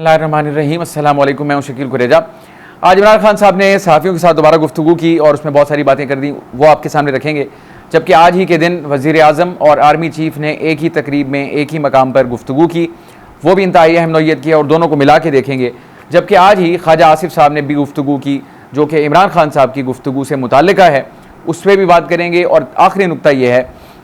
बिस्मिल्लाहिर्रहमानिर्रहीम। अस्सलाम वालेकुम। मैं हूं शकील कुरेजा। आज इमरान खान साहब ने सहाफ़ियों के साथ दोबारा गुफ्तगू की और उसमें बहुत सारी बातें कर दी, वो आपके सामने रखेंगे। जबकि आज ही के दिन वज़ीर आज़म और आर्मी चीफ़ ने एक ही तकरीब में एक ही मकाम पर गुफ्तगू की, वो भी इंतहाई अहम नौइयत की, और दोनों को मिला के देखेंगे। जबकि आज ही ख्वाजा आसिफ साहब ने भी गुफ्तगू की, जो कि इमरान खान साहब की गुफ्तगू से मुताल्लिक़ा है, उस पर भी बात करेंगे। और आखिरी नुक्ता ये है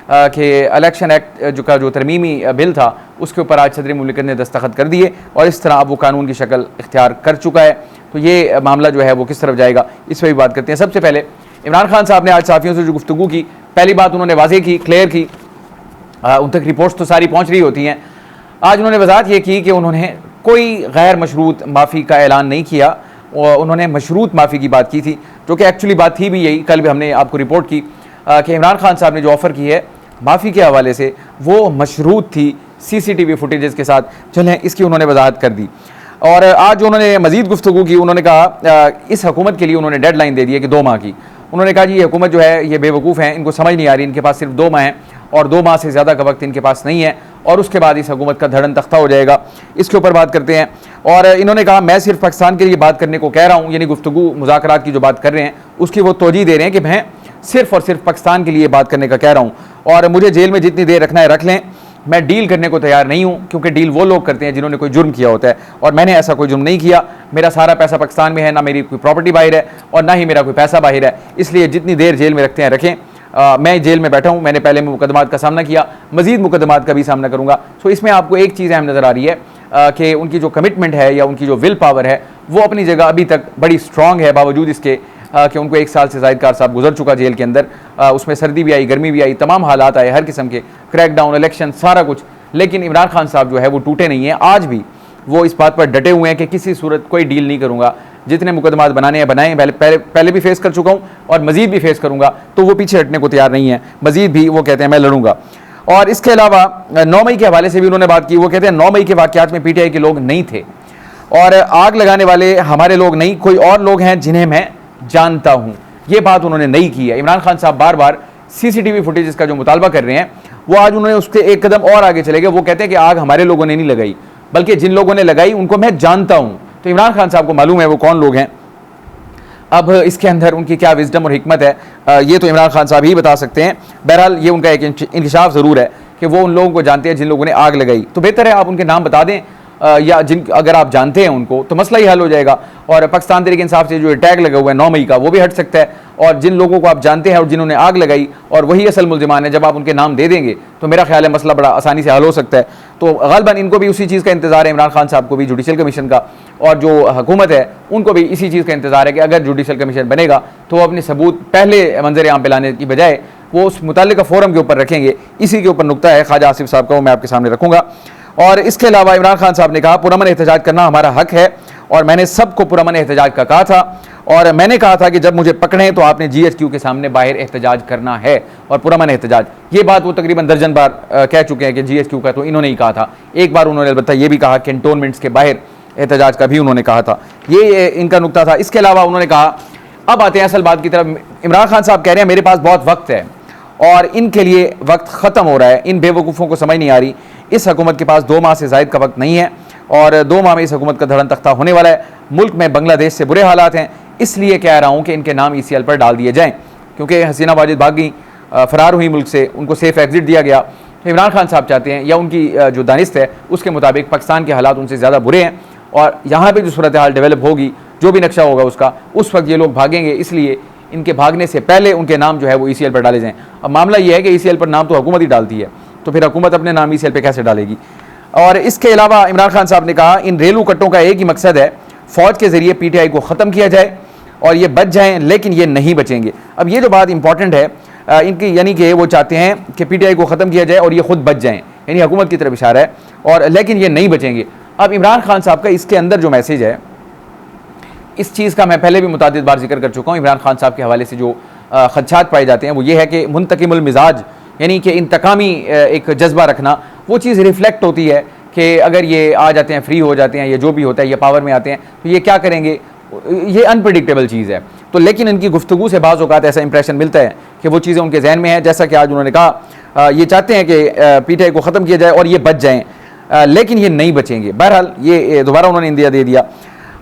कि इलेक्शन एक्ट जो तरमीमी बिल था, उसके ऊपर आज सदर मुमलिकत ने दस्तखत कर दिए और इस तरह अब वो कानून की शक्ल इख्तियार कर चुका है। तो ये मामला जो है वो किस तरफ जाएगा, इस पर भी बात करते हैं। सबसे पहले इमरान खान साहब ने आज सहाफ़ियों से जो गुफ्तगू की, पहली बात उन्होंने वाज़ेह की, क्लियर की। उन तक रिपोर्ट्स तो सारी पहुँच रही होती हैं। आज उन्होंने वजाहत ये की कि उन्होंने कोई गैर मशरूत माफ़ी का ऐलान नहीं किया, और उन्होंने मशरूत माफ़ी की बात की थी, जो कि एक्चुअली बात थी भी यही। कल भी हमने आपको रिपोर्ट की कि इमरान खान साहब ने जो ऑफ़र की है माफ़ी के हवाले से, वो मशरूत थी CCTV फुटेजेस के साथ। चलें, इसकी उन्होंने वजाहत कर दी। और आज उन्होंने मज़ीद गुफ्तगू की। उन्होंने कहा इस हुकूमत के लिए उन्होंने डेडलाइन दे दी है कि 2 माह की। उन्होंने कहा जी ये हुकूमत जो है ये बेवकूफ़ है, इनको समझ नहीं आ रही, इनके पास सिर्फ 2 माह हैं और 2 माह से ज़्यादा का वक्त इनके पास नहीं है, और उसके बाद इस हुकूमत का धड़न तख्ता हो जाएगा। इसके ऊपर बात करते हैं। और इन्होंने कहा मैं सिर्फ पाकिस्तान के लिए बात करने को कह रहा हूँ, यानी गुफ्तगू मुज़ाकरात की जो बात कर रहे हैं उसकी वो तोजी दे रहे हैं कि मैं सिर्फ और सिर्फ पाकिस्तान के लिए बात करने का कह रहा हूँ, और मुझे जेल में जितनी देर रखना है रख लें, मैं डील करने को तैयार नहीं हूँ, क्योंकि डील वो लोग करते हैं जिन्होंने कोई जुर्म किया होता है, और मैंने ऐसा कोई जुर्म नहीं किया। मेरा सारा पैसा पाकिस्तान में है, ना मेरी कोई प्रॉपर्टी बाहर है और ना ही मेरा कोई पैसा बाहर है, इसलिए जितनी देर जेल में रखते हैं रखें। मैं जेल में बैठा हूँ, मैंने पहले मुकदमात का सामना किया, मजीद मुकदमात का भी सामना करूँगा। सो इसमें आपको एक चीज़ अहम नज़र आ रही है कि उनकी जो कमिटमेंट है या उनकी जो विल पावर है वो अपनी जगह अभी तक बड़ी स्ट्रॉन्ग है, बावजूद इसके कि उनको 1 साल से ज़ायद कार साहब गुजर चुका जेल के अंदर। उसमें सर्दी भी आई, गर्मी भी आई, तमाम हालात आए हर किस्म के, क्रैकडाउन, इलेक्शन, सारा कुछ। लेकिन इमरान खान साहब जो है वो टूटे नहीं हैं। आज भी वो इस बात पर डटे हुए हैं कि किसी सूरत कोई डील नहीं करूँगा, जितने मुकदमात बनाने हैं बनाएं, पहले भी फेस कर चुका हूँ और मज़ीद भी फेस करूँगा। तो वो पीछे हटने को तैयार नहीं है, मज़ीद भी वो कहते हैं मैं लड़ूंगा। और इसके अलावा 9 मई के हवाले से भी उन्होंने बात की। वो कहते हैं 9 मई के वाक़यात में PTI के लोग नहीं थे, और आग लगाने वाले हमारे लोग नहीं, कोई और लोग हैं जिन्हें मैं जानता हूँ। ये बात उन्होंने नहीं की है। इमरान खान साहब बार बार CCTV फुटेज का जो मुतालबा कर रहे हैं, वो आज उन्होंने उसके एक कदम और आगे चले गए। वो कहते हैं कि आग हमारे लोगों ने नहीं लगाई, बल्कि जिन लोगों ने लगाई उनको मैं जानता हूँ। तो इमरान खान साहब को मालूम है वो कौन लोग हैं। अब इसके अंदर उनकी क्या विजडम और हिकमत है, ये तो इमरान खान साहब ही बता सकते हैं। बहरहाल ये उनका एक इंकशाफ ज़रूर है कि वो उन लोगों को जानते हैं जिन लोगों ने आग लगाई। तो बेहतर है आप उनके नाम बता दें, या अगर आप जानते हैं उनको तो मसला ही हल हो जाएगा। और पाकिस्तान तहरीक इंसाफ से जो टैग लगा हुआ है 9 मई का, वो भी हट सकता है। और जिन लोगों को आप जानते हैं और जिन्होंने आग लगाई और वही असल मुल्जिमान है, जब आप उनके नाम दे देंगे तो मेरा ख्याल है मसला बड़ा आसानी से हल हो सकता है। तो ग़ालिबन इनको भी उसी चीज़ का इंतज़ार है, इमरान खान साहब को भी जुडिशल कमीशन का, और जो हुकूमत है उनको भी इसी चीज़ का इंतज़ार है कि अगर जुडिशल कमीशन बनेगा तो वो अपने सबूत पहले मंजर आम पे लाने की बजाय वो उस मुताल्लिका फोरम के ऊपर रखेंगे। इसी के ऊपर नुक्ता है ख्वाजा आसिफ साहब का, वो मैं आपके सामने रखूँगा। और इसके अलावा इमरान खान साहब ने कहा पुरअमन एहतजाज करना हमारा हक है, और मैंने सबको पुरअमन एहतजाज का कहा था, और मैंने कहा था कि जब मुझे पकड़ें तो आपने GHQ के सामने बाहर एहतजाज करना है और पुरअमन एहतजाज। ये बात वो तकरीबन दर्जन बार कह चुके हैं कि GHQ का तो इन्होंने ही कहा था। एक बार उन्होंने अलबत्ता ये भी कहा कैंटोनमेंट्स के बाहर एहतजाज का भी उन्होंने कहा था। ये इनका नुक्ता था। इसके अलावा उन्होंने कहा, अब आते हैं असल बात की तरफ। इमरान खान साहब कह रहे हैं मेरे पास बहुत वक्त है और इनके लिए वक्त ख़त्म हो रहा है, इन बेवकूफ़ों को समझ नहीं आ रही। इस हुकूमत के पास 2 माह से ज़ायद का वक्त नहीं है, और 2 माह में इस हुकूमत का धड़न तख्ता होने वाला है। मुल्क में बांग्लादेश से बुरे हालात हैं, इसलिए कह रहा हूँ कि इनके नाम ECL पर डाल दिए जाएँ, क्योंकि हसीना वाजिद भाग गई, फ़रार हुई मुल्क से, उनको सेफ़ एग्ज़िट दिया गया। तो इमरान खान साहब चाहते हैं, या उनकी जो दानिस्त है उसके मुताबिक पाकिस्तान के हालात उनसे ज़्यादा बुरे हैं, और यहाँ पर जो सूरत हाल डेवलप होगी, जो भी नक्शा होगा उसका, उस वक्त ये लोग भागेंगे, इसलिए इनके भागने से पहले उनके नाम जो है वो ECL पर डाले जाएँ। अब मामला ये है कि ECL पर नाम तो हुकूमत ही डालती है, तो फिर हुकूमत अपने नाम ECL पर कैसे डालेगी। और इसके अलावा इमरान खान साहब ने कहा इन रेलू कट्टों का एक ही मकसद है, फ़ौज के ज़रिए PTI को ख़त्म किया जाए और ये बच जाएँ, लेकिन ये नहीं बचेंगे। अब ये जो बात इंपॉर्टेंट है इनकी, यानी कि वो चाहते हैं कि PTI को ख़त्म किया जाए और ये खुद बच जाएँ, यानी हुकूमत की तरफ इशारा है, और लेकिन ये नहीं बचेंगे। अब इमरान खान साहब का इसके अंदर जो मैसेज है, इस चीज़ का मैं पहले भी मुतादिद बार जिक्र कर चुका हूँ। इमरान खान साहब के हवाले से जो खदशात पाए जाते हैं वो ये है कि मुंतकिमुल मिजाज, यानी कि इंतकामी एक जज्बा रखना, वो चीज़ रिफ्लेक्ट होती है कि अगर ये आ जाते हैं, फ्री हो जाते हैं, ये जो भी होता है, ये पावर में आते हैं, तो ये क्या करेंगे, ये अनप्रेडिक्टेबल चीज़ है। तो लेकिन इनकी गुफ्तगू से बाज़ औक़ात ऐसा इंप्रेशन मिलता है कि वो चीज़ें उनके जहन में है। जैसा कि आज उन्होंने कहा ये चाहते हैं कि PTI को ख़त्म किया जाए और ये बच जाएँ। लेकिन ये नहीं बचेंगे। बहरहाल ये दोबारा उन्होंने इंदिया दे दिया।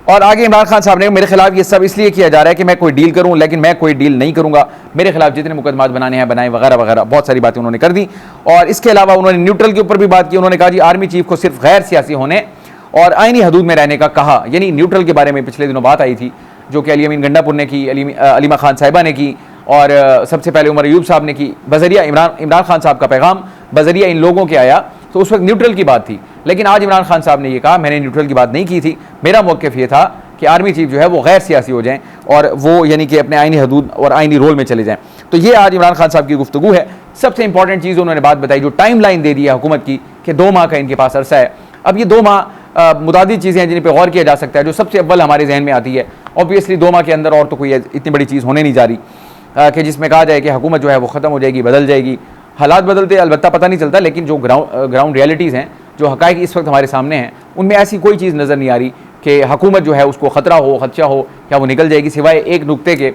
और आगे इमरान खान साहब ने मेरे खिलाफ ये सब इसलिए किया जा रहा है कि मैं कोई डील करूं, लेकिन मैं कोई डील नहीं करूंगा, मेरे खिलाफ जितने मुकदमात बनाने हैं बनाए, वगैरह वगैरह, बहुत सारी बातें उन्होंने कर दी। और इसके अलावा उन्होंने न्यूट्रल के ऊपर भी बात की। उन्होंने कहा जी आर्मी चीफ को सिर्फ गैर सियासी होने और आईनी हदूद में रहने का कहा, यानी न्यूट्रल के बारे में पिछले दिनों बात आई थी, जो कि अली अमीन गंडापुर ने की, अलीमा खान साहिबा ने की, और सबसे पहले उमर अयूब साहब ने की। बजरिया इमरान खान साहब का पैगाम बजरिया इन लोगों के आया, तो उस वक्त न्यूट्रल की बात थी। लेकिन आज इमरान खान साहब ने यह कहा मैंने न्यूट्रल की बात नहीं की थी, मेरा मौक़िफ़ ये था कि आर्मी चीफ जो है वो गैर सियासी हो जाएं और वो यानी कि अपने आईनी हदूद और आईनी रोल में चले जाएं। तो ये आज इमरान खान साहब की गुफ्तगू है। सबसे इंपॉर्टेंट चीज़ उन्होंने बात बताई, जो टाइम लाइन दे दी है हुकूमत की कि 2 माह का इनके पास अरसा है। अब ये 2 माह मुतादिद चीज़ें हैं जिन पर गौर किया जा सकता है। जो सबसे अव्वल हमारे जहन में आती है, ऑब्वियसली 2 माह के अंदर और तो कोई इतनी बड़ी चीज़ होने नहीं जा रही कि जिसमें कहा जाए कि हुकूमत जो है वो ख़त्म हो जाएगी, बदल जाएगी। हालात बदलते अलबत्ता पता नहीं चलता, लेकिन जो ग्राउंड रियलिटीज़ हैं, जो हक़ाइक़ इस वक्त हमारे सामने हैं, उनमें ऐसी कोई चीज़ नज़र नहीं आ रही कि हुकूमत जो है उसको ख़तरा हो, खदशा हो या वो निकल जाएगी, सिवाय एक नुक्ते के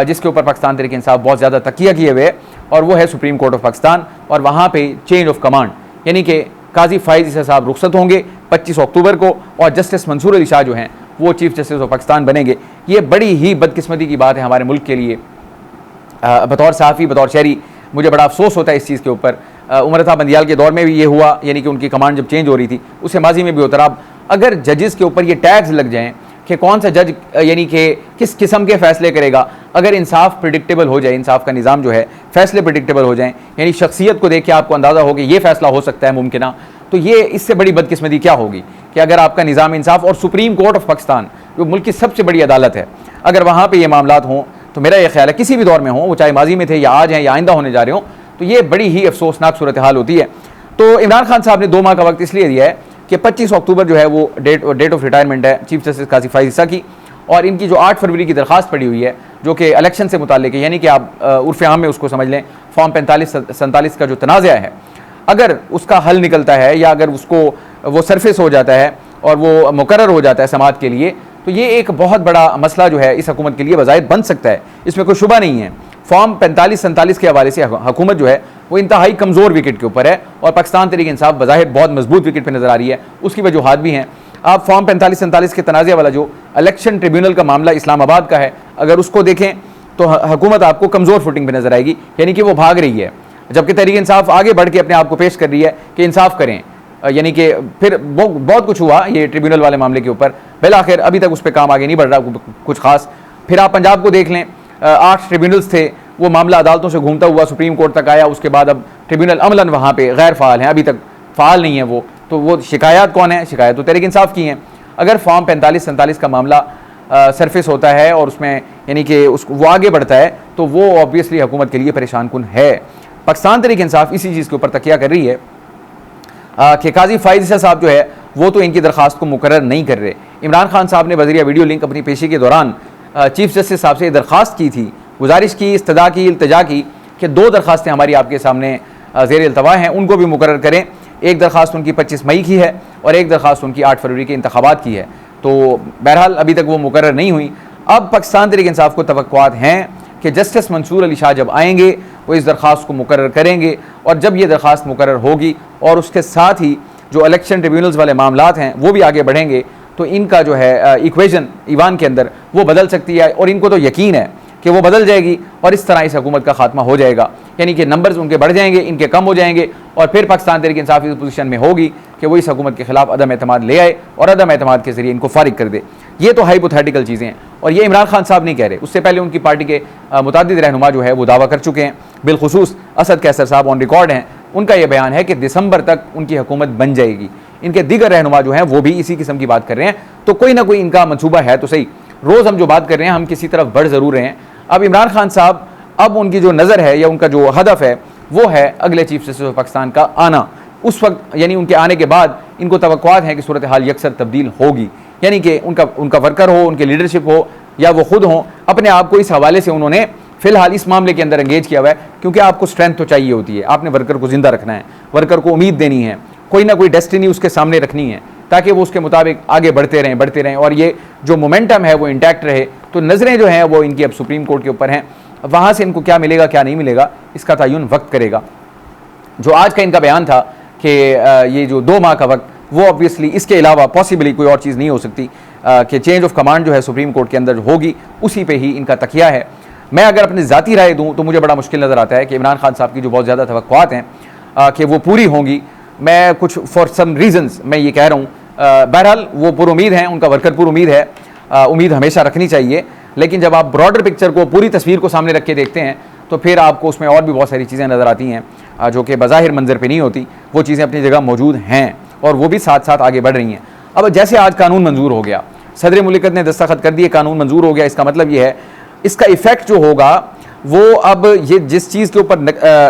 जिसके ऊपर पाकिस्तान तहरीक इंसाफ बहुत ज़्यादा तकिया किए हुए, और वो है सुप्रीम कोर्ट ऑफ पाकिस्तान। और वहाँ पे चेंज ऑफ कमांड, यानी कि काजी फ़ाइज़ ईसा साहब रुखसत होंगे 25 अक्टूबर को, और जस्टिस मंसूर अली शाह जो हैं वो चीफ जस्टिस ऑफ पाकिस्तान बनेंगे। ये बड़ी ही बदकिस्मती की बात है हमारे मुल्क के लिए। बतौर सहाफ़ी, बतौर शहरी, मुझे बड़ा अफसोस होता है इस चीज़ के ऊपर। उमर था बंदियाल के दौर में भी ये हुआ, यानी कि उनकी कमांड जब चेंज हो रही थी, उससे माजी में भी होता रहा। अगर जजेस के ऊपर ये टैग्स लग जाएं कि कौन सा जज यानी कि किस किस्म के फ़ैसले करेगा, अगर इंसाफ प्रिडिक्टेबल हो जाए, इंसाफ का निज़ाम जो है, फ़ैसले प्रिडिक्टेबल हो जाएं, यानी शख्सियत को देख के आपको अंदाज़ा हो कि ये फ़ैसला हो सकता है मुमकिन, तो ये इससे बड़ी बदकिस्मती क्या होगी कि अगर आपका निज़ाम इंसाफ और सुप्रीम कोर्ट ऑफ पाकिस्तान जो मुल्क की सबसे बड़ी अदालत है, अगर वहाँ पर ये मामलात हों, तो मेरा ये ख्याल है किसी भी दौर में हों, वो चाहे माजी में थे या आज हैं या आइंदा होने जा रहे हों, तो ये बड़ी ही अफसोसनाक सूरत हाल होती है। तो इमरान खान साहब ने 2 माह का वक्त इसलिए दिया है कि 25 अक्टूबर जो है वो डेट ऑफ रिटायरमेंट है चीफ जस्टिस काजी फ़ाइज़ ईसा की, और इनकी जो 8 फरवरी की दरख्वास्त पड़ी हुई है, जो कि इलेक्शन से मुताल्लिक है, यानी कि आप उर्फ़ आम में उसको समझ लें फॉर्म 45-47 का जो तनाज़ा है, अगर उसका हल निकलता है या अगर उसको वो सरफेस हो जाता है और वो मुकर्रर हो जाता है समाअत के लिए, तो ये एक बहुत बड़ा मसला जो है इस हुकूमत के लिए बज़ाहिर बन सकता है, इसमें कोई शुबा नहीं है। फॉर्म 45-47 के हवाले से हुकूमत जो है वो इंतहाई कमज़ोर विकेट के ऊपर है, और पाकिस्तान तहरीक इंसाफ बज़ाहिर बहुत मजबूत विकेट पर नज़र आ रही है। उसकी वजूहात भी हैं। आप फॉर्म 45-47 के तनाज़े वाला जो इलेक्शन ट्रिब्यूनल का मामला इस्लामाबाद का है, अगर उसको देखें तो हुकूमत आपको कमज़ोर फुटिंग पर नज़र आएगी, यानी कि वो भाग रही है, जबकि तहरीक इंसाफ आगे बढ़ के अपने आप को पेश कर रही है कि इंसाफ करें। यानी कि फिर बहुत कुछ हुआ ये ट्रिब्यूनल वाले मामले के ऊपर, बिल आखिर अभी तक उस पर काम आगे नहीं बढ़ रहा कुछ खास। फिर आप पंजाब को देख लें, 8 ट्रिब्यूनल्स थे, वो मामला अदालतों से घूमता हुआ सुप्रीम कोर्ट तक आया, उसके बाद अब ट्रिब्यूनल अमलन वहाँ पे गैर फ़ाल हैं, अभी तक फ़ाल नहीं है वो, तो वो शिकायत कौन है? शिकायत तो तहरीक इंसाफ की हैं। अगर फॉर्म 45-47 का मामला सरफेस होता है और उसमें यानी कि उसको वो आगे बढ़ता है, तो वो ऑब्वियसली हुकूमत के लिए परेशान कुन है। पाकिस्तान तहरीक इंसाफ इसी चीज़ के ऊपर तकिया कर रही है कि काजी फ़ाइज़ ईसा साहब जो है वो तो इनकी दरख्वास्त को मुकर्रर नहीं कर रहे। इमरान खान साहब ने बज़रिया वीडियो लिंक अपनी पेशी के दौरान चीफ जस्टिस साहब से दरख्वास्त की थी, गुजारिश की, इस्तदा की, इल्तिजा की कि 2 दरख्वास्तें हमारी आपके सामने ज़ेर इल्तवा हैं, उनको भी मुकर्रर करें। एक दरख्वास्त उनकी 25 मई की है और एक दरख्वास्त उनकी 8 फरवरी के इंतखाबात की है। तो बहरहाल अभी तक वो मुकर्रर नहीं हुई। अब पाकिस्तान तहरीक इंसाफ को तवक्कुआत हैं कि जस्टिस मंसूर अली शाह जब आएंगे वो इस दरख्वास्त को मुकर्रर करेंगे, और जब ये दरख्वास्त मुकर्रर होगी और उसके साथ ही जो इलेक्शन ट्रिब्यूनल्स वाले मामलात हैं वो भी आगे बढ़ेंगे, तो इनका जो है इक्वेशन ईवान के अंदर वो बदल सकती है, और इनको तो यकीन है कि वो बदल जाएगी और इस तरह इस हुकूमत का खात्मा हो जाएगा। यानी कि नंबर्स उनके बढ़ जाएंगे, इनके कम हो जाएंगे, और फिर पाकिस्तान तहरीक इंसाफ इस पोजीशन में होगी कि वो इस हुकूमत के खिलाफ अदम एतमाद ले आए और अदम एतमाद के जरिए इनको फारिग कर दे। ये तो हाइपोथेटिकल चीज़ें हैं, और ये इमरान खान साहब नहीं कह रहे, उससे पहले उनकी पार्टी के मुतादिद रहनुमा जो है वो दावा कर चुके हैं। बिलखुसूस असद कैसर साहब ऑन रिकॉर्ड हैं, उनका यह बयान है कि दिसंबर तक उनकी हुकूमत बन जाएगी। इनके दीगर रहनुमा जो हैं वो भी इसी किस्म की बात कर रहे हैं। तो कोई ना कोई इनका मनसूबा है तो सही। रोज़ हम जो बात कर रहे हैं हम किसी तरफ बढ़ ज़रूर रहे हैं। अब इमरान खान साहब, अब उनकी जो नज़र है या उनका जो हदफ है वो है अगले चीफ जस्टिस ऑफ पाकिस्तान का आना। उस वक्त यानी उनके आने के बाद इनको तवक्कुआत है कि सूरत हाल यकसर तब्दील होगी, यानी कि उनका वर्कर हो, उनकी लीडरशिप हो या वो खुद हो, अपने आप को इस हवाले से उन्होंने फ़िलहाल इस मामले के अंदर एंगेज किया हुआ है, क्योंकि आपको स्ट्रेंथ तो चाहिए होती है। आपने वर्कर को ज़िंदा रखना है, वर्कर को उम्मीद देनी है, कोई ना कोई डेस्टिनी उसके सामने रखनी है ताकि वो उसके मुताबिक आगे बढ़ते रहें और ये जो मोमेंटम है वो इंटैक्ट रहे। तो नज़रें जो हैं वो इनकी अब सुप्रीम कोर्ट के ऊपर हैं, वहाँ से इनको क्या मिलेगा क्या नहीं मिलेगा इसका तयन वक्त करेगा। जो आज का इनका बयान था कि ये जो 2 माह का वक्त वो ऑब्वियसली इसके अलावा पॉसिबली कोई और चीज़ नहीं हो सकती कि चेंज ऑफ कमांड जो है सुप्रीम कोर्ट के अंदर होगी, उसी पे ही इनका तकिया है। मैं अगर अपनी ज़ाती राय दूँ तो मुझे बड़ा मुश्किल नज़र आता है कि इमरान खान साहब की जो बहुत ज़्यादा तवक्कुआत हैं कि वो पूरी होंगी। मैं कुछ फॉर सम रीज़न्स मैं ये कह रहा हूँ, बहरहाल वो पुरुमीद हैं, उनका वर्कर पुरुमीद है, उम्मीद हमेशा रखनी चाहिए, लेकिन जब आप ब्रॉडर पिक्चर को, पूरी तस्वीर को सामने रख के देखते हैं तो फिर आपको उसमें और भी बहुत सारी चीज़ें नज़र आती हैं जो कि बज़ाहिर मंजर पे नहीं होती। वो चीज़ें अपनी जगह मौजूद हैं और वो भी साथ साथ आगे बढ़ रही हैं। अब जैसे आज कानून मंजूर हो गया, सदर मुल्कत ने दस्तखत कर दिए, कानून मंजूर हो गया, इसका मतलब ये है इसका इफ़ेक्ट जो होगा वो अब ये जिस चीज़ के ऊपर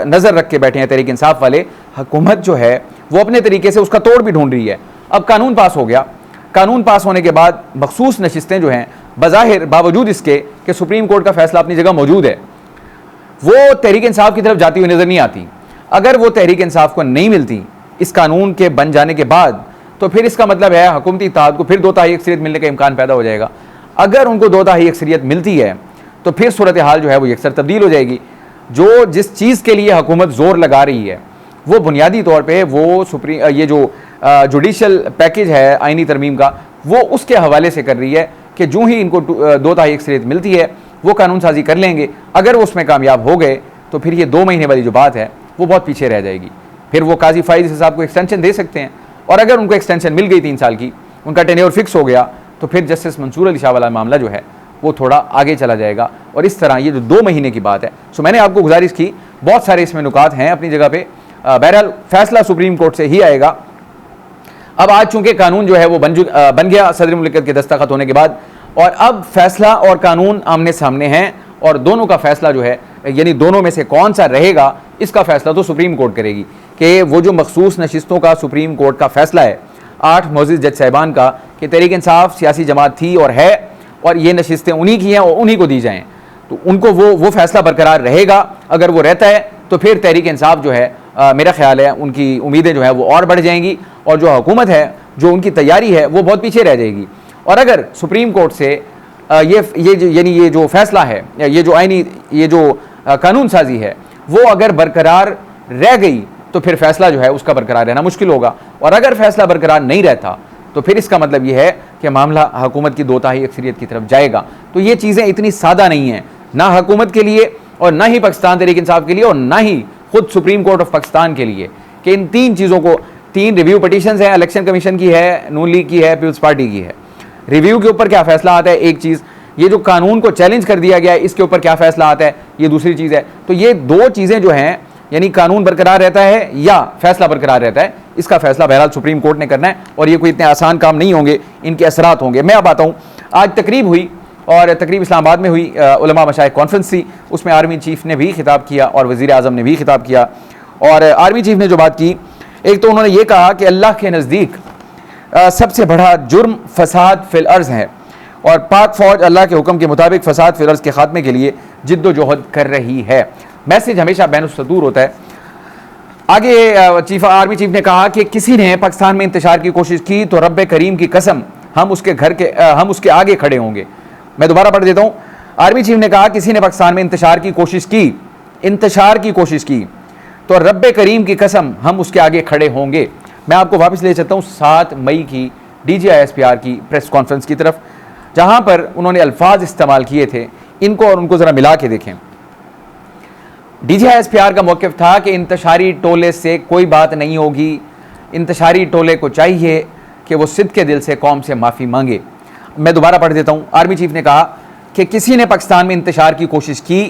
नज़र रख के बैठे हैं तहरीक इंसाफ वाले, हुकूमत जो है वो अपने तरीके से उसका तोड़ भी ढूंढ रही है। अब कानून पास हो गया, कानून पास होने के बाद मखसूस नशिस्तें जो हैं बज़ाहिर बावजूद इसके कि सुप्रीम कोर्ट का फैसला अपनी जगह मौजूद है, वो तहरीक इंसाफ की तरफ जाती हुई नज़र नहीं आती। अगर वो तहरीक इंसाफ को नहीं मिलती इस कानून के बन जाने के बाद, तो फिर इसका मतलब है हुकूमती इत्तेहाद को फिर 2/3 अक्सरियत मिलने का इम्कान पैदा हो जाएगा। अगर उनको 2/3 अक्सरियत मिलती है तो फिर सूरत हाल जो है वो यकसर तब्दील हो जाएगी। जो जिस चीज़ के लिए हुकूमत जोर लगा रही है वो बुनियादी तौर पर वो ये जो जुडिशल पैकेज है आइनी तरमीम का, वो उसके हवाले से कर रही है कि जो ही इनको 2/3 अक्सरियत मिलती है वो कानून साजी कर लेंगे। अगर वो उसमें कामयाब हो गए तो फिर ये 2 महीने वाली जो बात है वो बहुत पीछे रह जाएगी। फिर वो काजी फाइज साहब को एक्सटेंशन दे सकते हैं, और अगर उनको एक्सटेंशन मिल गई 3 साल की, उनका टेन्योर फिक्स हो गया, तो फिर जस्टिस मंसूर अली शाह वाला मामला जो है वो थोड़ा आगे चला जाएगा। और इस तरह ये जो 2 महीने की बात है, सो मैंने आपको गुजारिश की, बहुत सारे इसमें नुकात हैं अपनी जगह पे। बहरहाल फैसला सुप्रीम कोर्ट से ही आएगा। अब आज चूंकि कानून जो है वो बन गया सदर मुल्कत के दस्तखत होने के बाद, और अब फैसला और कानून आमने सामने हैं, और दोनों का फैसला जो है, यानी दोनों में से कौन सा रहेगा इसका फैसला तो सुप्रीम कोर्ट करेगी। कि वो जो मखसूस नशिस्तों का सुप्रीम कोर्ट का फैसला है 8 मोअज़्ज़िज़ जज साहिबान का कि तहरीक इंसाफ सियासी जमात थी और है, और ये नशिस्तें उन्हीं की हैं और उन्हीं को दी जाएँ, तो उनको वो फैसला बरकरार रहेगा। अगर वो रहता है तो फिर तहरीक इंसाफ जो है मेरा ख्याल है उनकी उम्मीदें जो है वो और बढ़ जाएंगी, और जो हुकूमत है जो उनकी तैयारी है वो बहुत पीछे रह जाएगी। और अगर सुप्रीम कोर्ट से ये जो फैसला है, ये जो आईनी ये जो कानून साजी है वो अगर बरकरार रह गई तो फिर फैसला जो है उसका बरकरार रहना मुश्किल होगा। और अगर फैसला बरकरार नहीं रहता तो फिर इसका मतलब ये है कि मामला हुकूमत की 2/3 अक्सरियत की तरफ जाएगा। तो ये चीज़ें इतनी सादा नहीं हैं, ना हुकूमत के लिए और ना ही पाकिस्तान तहरीक इंसाफ के लिए और ना ही खुद सुप्रीम कोर्ट ऑफ पाकिस्तान के लिए, कि इन 3 चीज़ों को, 3 रिव्यू पटिशंस हैं, इलेक्शन कमीशन की है, नून लीग की है, पीपल्स पार्टी की है। रिव्यू के ऊपर क्या फैसला आता है एक चीज़, ये जो कानून को चैलेंज कर दिया गया है इसके ऊपर क्या फैसला आता है ये दूसरी चीज़ है। तो ये 2 चीज़ें जो हैं, यानी कानून बरकरार रहता है या फैसला बरकरार रहता है, इसका फैसला बहरहाल सुप्रीम कोर्ट ने करना है, और ये कोई इतने आसान काम नहीं होंगे, इनके असरात होंगे। मैं अब आता हूँ, आज तकरीब हुई, और तकरीब इस्लामाबाद में हुई, उलमा मशाइख कॉन्फ्रेंस थी, उसमें आर्मी चीफ ने भी खिताब किया और वज़ीर आज़म ने भी खिताब किया। और आर्मी चीफ ने जो बात की, एक तो उन्होंने ये कहा कि अल्लाह के नज़दीक सबसे बड़ा जुर्म फसाद फिल अर्ज़ है, और पाक फ़ौज अल्लाह के हुक्म के मुताबिक फसाद फिल अर्ज़ के ख़ात्मे के लिए जिद्दोजहद कर रही है। मैसेज हमेशा बैनुस्सदूर होता है। आगे आर्मी चीफ ने कहा कि किसी ने पाकिस्तान में इंतशार की कोशिश की तो रब्बे करीम की कसम हम उसके आगे खड़े होंगे। मैं दोबारा पढ़ देता हूँ। आर्मी चीफ ने कहा किसी ने पाकिस्तान में इंतशार की कोशिश की तो रब्बे करीम की कसम हम उसके आगे खड़े होंगे। मैं आपको वापस ले चलता हूँ 7 मई की DGISPR की प्रेस कॉन्फ्रेंस की तरफ, जहाँ पर उन्होंने अल्फाज इस्तेमाल किए थे, इनको और उनको ज़रा मिला के देखें। DGISPR का मौक़िफ़ था कि इंतशारी टोले से कोई बात नहीं होगी, इंतशारी टोले को चाहिए कि वो सिद्क़ के दिल से कौम से माफ़ी मांगे। मैं दोबारा पढ़ देता हूँ। आर्मी चीफ ने कहा कि किसी ने पाकिस्तान में इंतशार की कोशिश की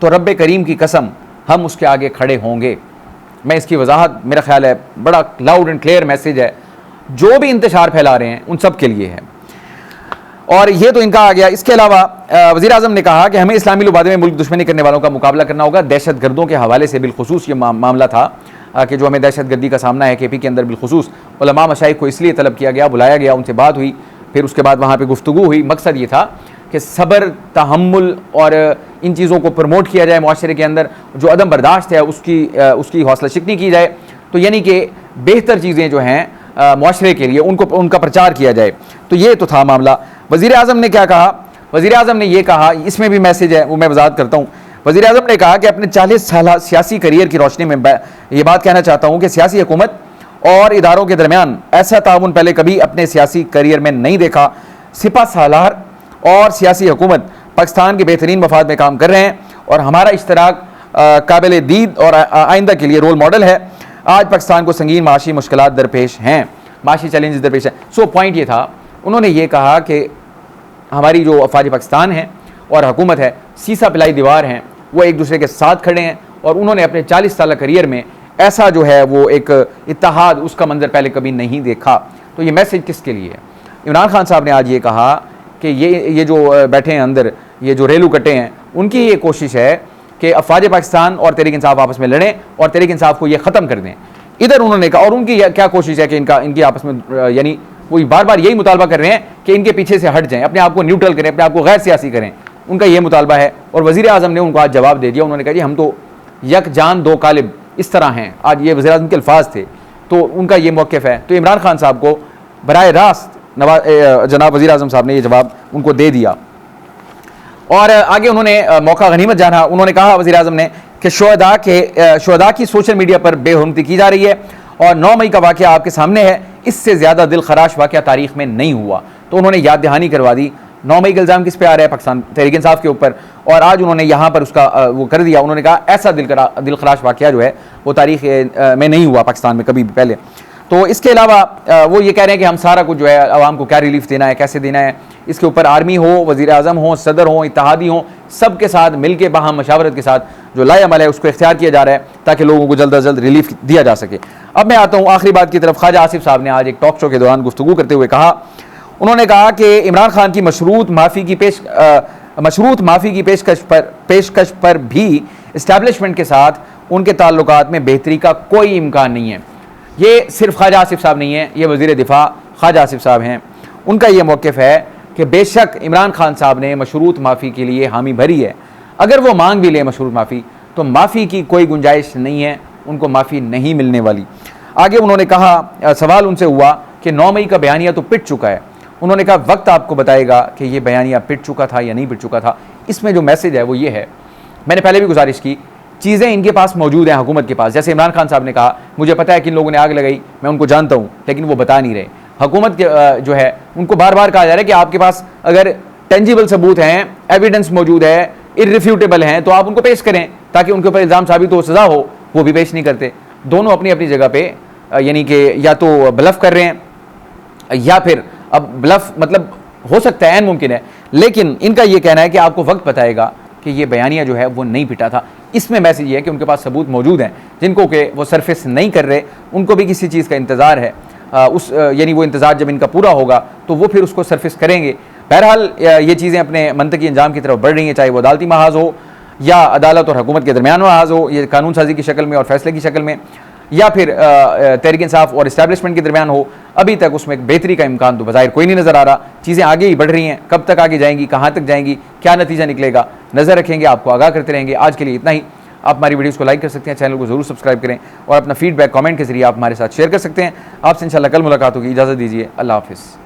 तो रब्बे करीम की कसम हम उसके आगे खड़े होंगे। मैं इसकी वजाहत, मेरा ख्याल है बड़ा लाउड एंड क्लियर मैसेज है, जो भी इंतशार फैला रहे हैं उन सब के लिए है, और ये तो इनका आ गया। इसके अलावा वज़ीर आज़म ने कहा कि हमें इस्लामी लुबादे में मुल्क दुश्मनी करने वालों का मुकाबला करना होगा। दहशत गर्दों के हवाले से बिलखुसूस ये मामला था कि जो हमें दहशत गर्दी का सामना है KP के अंदर, बिलखुसूस उलमा मशाइख को इसलिए तलब किया गया, बुलाया गया, उनसे बात हुई, फिर उसके बाद वहाँ पर गुफ्तगू हुई। मकसद ये था कि सब्र, तहम्मुल और इन चीज़ों को प्रमोट किया जाए माशरे के अंदर, जो अदम बर्दाश्त है उसकी हौसला शिकनी की जाए, तो यानी कि बेहतर चीज़ें जो हैं माशरे के लिए उनका प्रचार किया जाए। तो ये तो था मामला। वज़ीर आज़म ने क्या कहा? वज़ीर आज़म ने ये कहा, इसमें भी मैसेज है, वो मैं वजाहत करता हूँ। वज़ीर आज़म ने कहा कि अपने 40 साल सियासी करियर की रोशनी में ये बात कहना चाहता हूँ कि सियासी हुकूमत और इदारों के दरमियान ऐसा ताउन पहले कभी अपने सियासी करियर में नहीं देखा। सिपा सालार और सियासी हुकूमत पाकिस्तान के बेहतरीन मफाद में काम कर रहे हैं और हमारा इश्तराक काबिल दीद और आइंदा के लिए रोल मॉडल है। आज पाकिस्तान को संगीन माशी मुश्किलात दरपेश हैं, माशी चैलेंजेस दरपेश हैं। सो पॉइंट ये था, उन्होंने ये कहा कि हमारी जो अफवाज पाकिस्तान है और हुकूमत है, सीसा पिलाई दीवार हैं, वो एक दूसरे के साथ खड़े हैं और उन्होंने अपने 40 साल करियर में ऐसा जो है वो एक इत्तेहाद, उसका मंजर पहले कभी नहीं देखा। तो ये मैसेज किसके लिए है? इमरान खान साहब ने आज ये कहा कि ये जो बैठे हैं अंदर, ये जो रेलू कट्टे हैं, उनकी ये कोशिश है कि अफवाज पाकिस्तान और तहरीक इंसाफ आपस में लड़ें और तहरीक इंसाफ को ये ख़त्म कर दें। इधर उन्होंने कहा, और उनकी क्या कोशिश है कि इनकी आपस में यानी वो बार बार यही मुतालबा कर रहे हैं कि इनके पीछे से हट जाएं, अपने आप को न्यूट्रल करें, अपने आप को गैर सियासी करें। उनका ये मुतालबा है और वज़ीर आज़म ने उनको आज जवाब दे दिया। उन्होंने कहा जी हम तो यक जान दो कालिब इस तरह हैं। आज ये वज़ीर आज़म के अल्फाज थे, तो उनका ये मौक़िफ़ है। तो इमरान खान साहब को बराह रास्त जनाब वज़ीर आज़म साहब ने ये जवाब उनको दे दिया और आगे उन्होंने मौका गनीमत जाना। उन्होंने कहा वज़ीर आज़म ने कि शुहदा की सोशल मीडिया पर बेहुरमती की जा रही है और 9 मई का वाक़या आपके सामने है, इससे ज़्यादा दिल खराश वाक़या तारीख़ में नहीं हुआ। तो उन्होंने याद दहानी करवा दी। 9 मई का इल्ज़ाम किस पे आ रहा है? पाकिस्तान तहरीक इंसाफ के ऊपर। और आज उन्होंने यहाँ पर उसका वो कर दिया। उन्होंने कहा ऐसा दिल खराश वाक़या जो है वो तारीख़ में नहीं हुआ पाकिस्तान में कभी भी पहले। तो इसके अलावा वो ये कह रहे हैं कि हम सारा कुछ जो है आवाम को क्या रिलीफ देना है, कैसे देना है, इसके ऊपर आर्मी हो, वज़ीर आज़म हो, सदर हो, इत्तेहादी हो, सब के साथ मिल के बाहम मशावरत के साथ जो लाए अमल है उसको इख्तियार किया जा रहा है ताकि लोगों को जल्द अज जल्द रिलीफ दिया जा सके। अब मैं आता हूँ आखिरी बात की तरफ। ख्वाजा आसिफ साहब ने आज एक टॉक शो के दौरान गुफ्तगू करते हुए कहा, उन्होंने कहा कि इमरान खान की मशरूत माफ़ी की पेशकश पर भी इस्टेब्लिशमेंट के साथ उनके ताल्लुकात में बेहतरी का कोई इम्कान नहीं है। ये सिर्फ ख्वाजा आसिफ साहब नहीं है, ये वज़ीर दिफा ख्वाजा आसिफ साहब हैं। उनका ये मौक़िफ़ है कि बेशक इमरान खान साहब ने मशरूत माफ़ी के लिए हामी भरी है, अगर वो मांग भी ले मशरूत माफ़ी तो माफ़ी की कोई गुंजाइश नहीं है, उनको माफ़ी नहीं मिलने वाली। आगे उन्होंने कहा, सवाल उनसे हुआ कि 9 मई का बयानिया तो पिट चुका है। उन्होंने कहा वक्त आपको बताएगा कि ये बयानिया पिट चुका था या नहीं पिट चुका था। इसमें जो मैसेज है वो ये है, मैंने पहले भी गुजारिश की, चीज़ें इनके पास मौजूद हैं हुकूमत के पास। जैसे इमरान खान साहब ने कहा मुझे पता है कि इन लोगों ने आग लगाई, मैं उनको जानता हूँ, लेकिन वो बता नहीं रहे। हुकूमत के जो है उनको बार बार कहा जा रहा है कि आपके पास अगर टेंजिबल सबूत हैं, एविडेंस मौजूद है, इररिफ्यूटेबल हैं, तो आप उनको पेश करें ताकि उनके ऊपर इल्ज़ाम साबित हो, सज़ा हो। वो भी पेश नहीं करते। दोनों अपनी अपनी जगह पे यानी कि या तो ब्लफ कर रहे हैं या फिर, अब ब्लफ मतलब हो सकता है, ऐन मुमकिन है, लेकिन इनका ये कहना है कि आपको वक्त बताएगा कि ये बयानिया जो है वो नहीं पिटा था। इसमें मैसेज ये है कि उनके पास सबूत मौजूद हैं जिनको कि वो सरफेस नहीं कर रहे, उनको भी किसी चीज़ का इंतज़ार है। यानी वो इंतज़ार जब इनका पूरा होगा तो वो फिर उसको सरफेस करेंगे। बहरहाल ये चीज़ें अपने मंतकी अंजाम की तरफ बढ़ रही हैं, चाहे वो अदालती महाज हो या अदालत और हुकूमत के दरमियान महाज हो, ये कानून साजी की शक्ल में और फैसले की शक्ल में, या फिर तहरीक इंसाफ और इस्टेब्लिशमेंट के दरमियान हो। अभी तक उसमें एक बेहतरी का इम्कान तो बज़ाहिर कोई नहीं नज़र आ रहा। चीज़ें आगे ही बढ़ रही हैं, कब तक आगे जाएंगी, कहाँ तक जाएंगी, क्या नतीजा निकलेगा, नज़र रखेंगे, आपको आगाह करते रहेंगे। आज के लिए इतना ही। आप हमारी वीडियोस को लाइक कर सकते हैं, चैनल को जरूर सब्सक्राइब करें और अपना फीडबैक कमेंट के जरिए आप हमारे साथ शेयर कर सकते हैं। आपसे इंशाल्लाह कल मुलाकात होगी। इजाज़त दीजिए, अल्लाह हाफ़िज़।